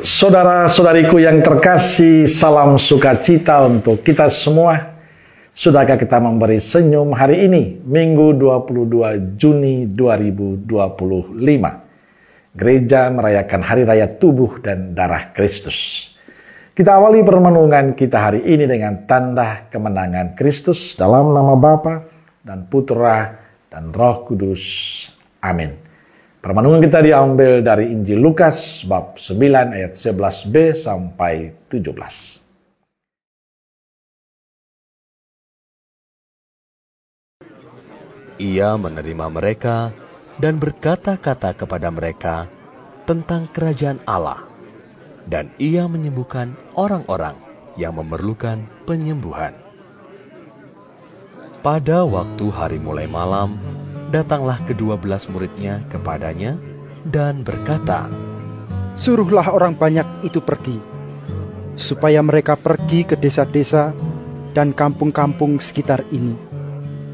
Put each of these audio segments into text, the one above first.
Saudara-saudariku yang terkasih, salam sukacita untuk kita semua. Sudahkah kita memberi senyum hari ini, Minggu 22 Juni 2025. Gereja merayakan Hari Raya Tubuh dan Darah Kristus. Kita awali permenungan kita hari ini dengan tanda kemenangan Kristus dalam nama Bapa dan Putra dan Roh Kudus. Amin. Permenungan kita diambil dari Injil Lukas bab 9 ayat 11b sampai 17. Ia menerima mereka dan berkata-kata kepada mereka tentang kerajaan Allah, dan ia menyembuhkan orang-orang yang memerlukan penyembuhan. Pada waktu hari mulai malam, datanglah ke-12 muridnya kepadanya dan berkata, "Suruhlah orang banyak itu pergi, supaya mereka pergi ke desa-desa dan kampung-kampung sekitar ini,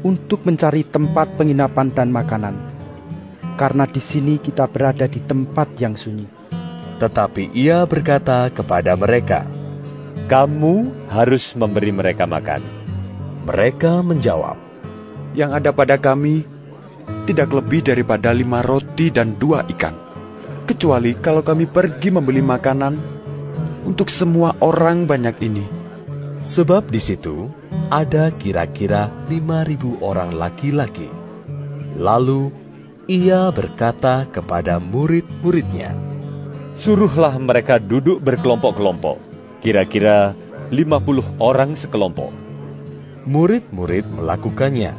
untuk mencari tempat penginapan dan makanan, karena di sini kita berada di tempat yang sunyi." Tetapi ia berkata kepada mereka, "Kamu harus memberi mereka makan." Mereka menjawab, "Yang ada pada kami tidak lebih daripada 5 roti dan 2 ikan. Kecuali kalau kami pergi membeli makanan untuk semua orang banyak ini." Sebab di situ ada kira-kira 5.000 orang laki-laki. Lalu ia berkata kepada murid-muridnya, "Suruhlah mereka duduk berkelompok-kelompok, kira-kira 50 orang sekelompok." Murid-murid melakukannya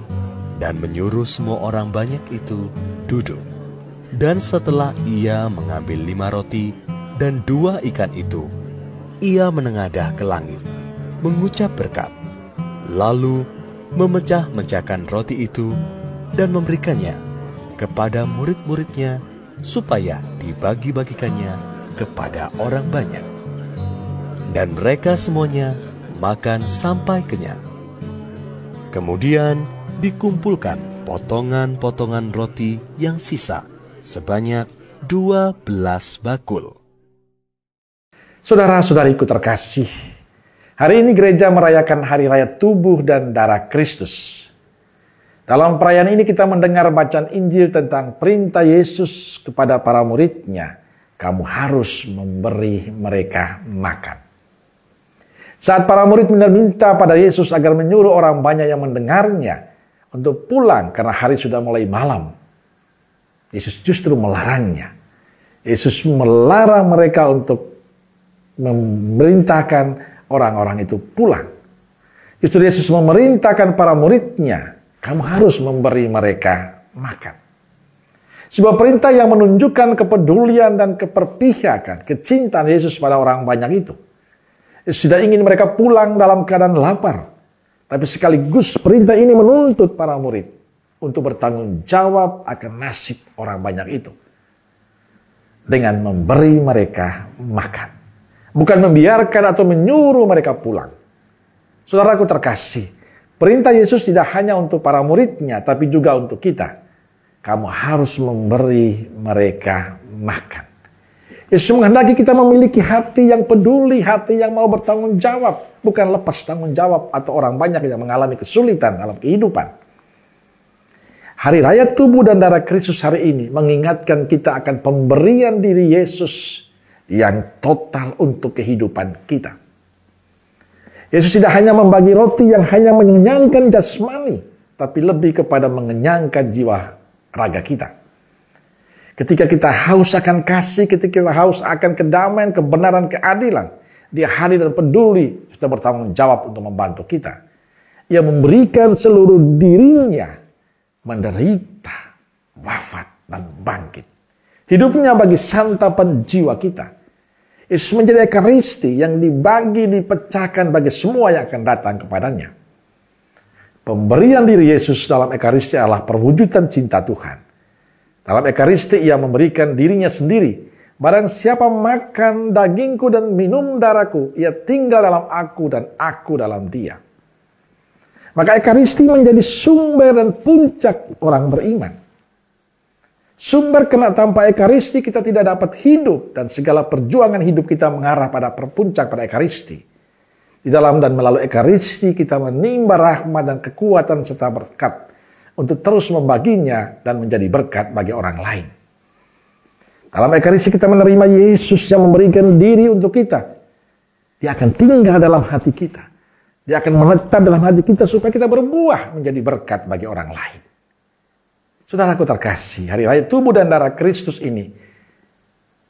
dan menyuruh semua orang banyak itu duduk. Dan setelah ia mengambil 5 roti dan 2 ikan itu, ia menengadah ke langit, mengucap berkat, lalu memecah-mecahkan roti itu dan memberikannya kepada murid-muridnya supaya dibagi-bagikannya kepada orang banyak. Dan mereka semuanya makan sampai kenyang. Kemudian dikumpulkan potongan-potongan roti yang sisa sebanyak 12 bakul. Saudara-saudariku terkasih, hari ini gereja merayakan Hari Raya Tubuh dan Darah Kristus. Dalam perayaan ini kita mendengar bacaan Injil tentang perintah Yesus kepada para muridnya, "Kamu harus memberi mereka makan." Saat para murid meminta pada Yesus agar menyuruh orang banyak yang mendengarnya untuk pulang karena hari sudah mulai malam, Yesus justru melarangnya. Yesus melarang mereka untuk memerintahkan orang-orang itu pulang. Justru Yesus memerintahkan para muridnya, "Kamu harus memberi mereka makan." Sebuah perintah yang menunjukkan kepedulian dan keberpihakan, kecintaan Yesus pada orang banyak itu. Yesus tidak ingin mereka pulang dalam keadaan lapar, tapi sekaligus perintah ini menuntut para murid untuk bertanggung jawab akan nasib orang banyak itu dengan memberi mereka makan, bukan membiarkan atau menyuruh mereka pulang. Saudaraku terkasih, perintah Yesus tidak hanya untuk para muridnya, tapi juga untuk kita. Kamu harus memberi mereka makan. Yesus menghendaki kita memiliki hati yang peduli, hati yang mau bertanggung jawab, bukan lepas tanggung jawab atau orang banyak yang mengalami kesulitan dalam kehidupan. Hari Raya Tubuh dan Darah Kristus hari ini mengingatkan kita akan pemberian diri Yesus yang total untuk kehidupan kita. Yesus tidak hanya membagi roti yang hanya mengenyangkan jasmani, tapi lebih kepada mengenyangkan jiwa raga kita. Ketika kita haus akan kasih, ketika kita haus akan kedamaian, kebenaran, keadilan, Dia hadir dan peduli, sudah bertanggung jawab untuk membantu kita. Ia memberikan seluruh dirinya, menderita, wafat, dan bangkit. Hidupnya bagi santapan jiwa kita. Yesus menjadi ekaristi yang dibagi, dipecahkan bagi semua yang akan datang kepadanya. Pemberian diri Yesus dalam ekaristi adalah perwujudan cinta Tuhan. Dalam ekaristi ia memberikan dirinya sendiri. "Barang siapa makan dagingku dan minum darahku, ia tinggal dalam aku dan aku dalam dia." Maka ekaristi menjadi sumber dan puncak orang beriman. Sumber karena tanpa Ekaristi kita tidak dapat hidup dan segala perjuangan hidup kita mengarah pada perpuncak pada Ekaristi. Di dalam dan melalui Ekaristi kita menimba rahmat dan kekuatan serta berkat untuk terus membaginya dan menjadi berkat bagi orang lain. Dalam Ekaristi kita menerima Yesus yang memberikan diri untuk kita. Dia akan tinggal dalam hati kita. Dia akan menetap dalam hati kita supaya kita berbuah menjadi berkat bagi orang lain. Saudaraku terkasih, hari raya tubuh dan darah Kristus ini,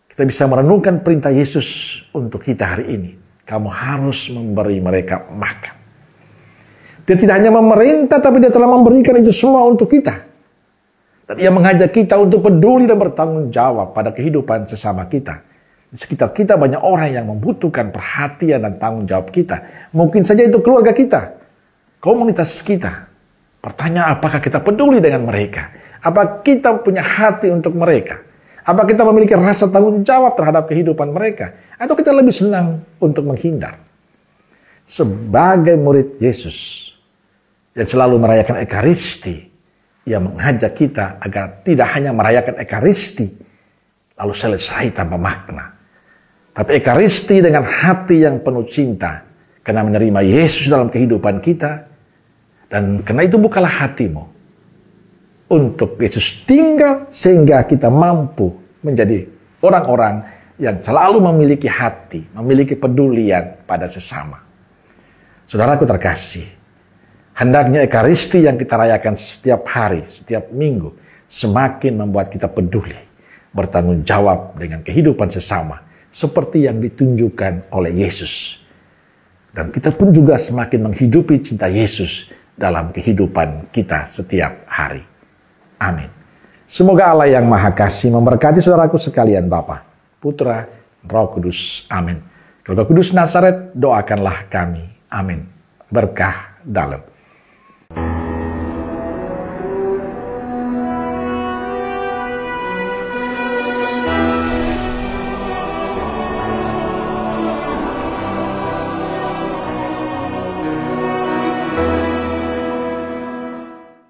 kita bisa merenungkan perintah Yesus untuk kita hari ini. Kamu harus memberi mereka makan. Dia tidak hanya memerintah, tapi dia telah memberikan itu semua untuk kita. Dan ia mengajak kita untuk peduli dan bertanggung jawab pada kehidupan sesama kita. Di sekitar kita banyak orang yang membutuhkan perhatian dan tanggung jawab kita. Mungkin saja itu keluarga kita, komunitas kita. Pertanyaan, apakah kita peduli dengan mereka? Apa kita punya hati untuk mereka? Apa kita memiliki rasa tanggung jawab terhadap kehidupan mereka? Atau kita lebih senang untuk menghindar? Sebagai murid Yesus yang selalu merayakan Ekaristi, ia mengajak kita agar tidak hanya merayakan Ekaristi lalu selesai tanpa makna. Tapi Ekaristi dengan hati yang penuh cinta karena menerima Yesus dalam kehidupan kita. Dan karena itu bukalah hatimu untuk Yesus tinggal sehingga kita mampu menjadi orang-orang yang selalu memiliki hati, memiliki pedulian pada sesama. Saudaraku terkasih, hendaknya Ekaristi yang kita rayakan setiap hari, setiap minggu, semakin membuat kita peduli, bertanggung jawab dengan kehidupan sesama, seperti yang ditunjukkan oleh Yesus. Dan kita pun juga semakin menghidupi cinta Yesus dalam kehidupan kita setiap hari. Amin. Semoga Allah yang Maha Kasih memberkati saudaraku sekalian, Bapa, Putra, Roh Kudus. Amin. Keluarga Kudus Nazaret, doakanlah kami. Amin. Berkah dalam.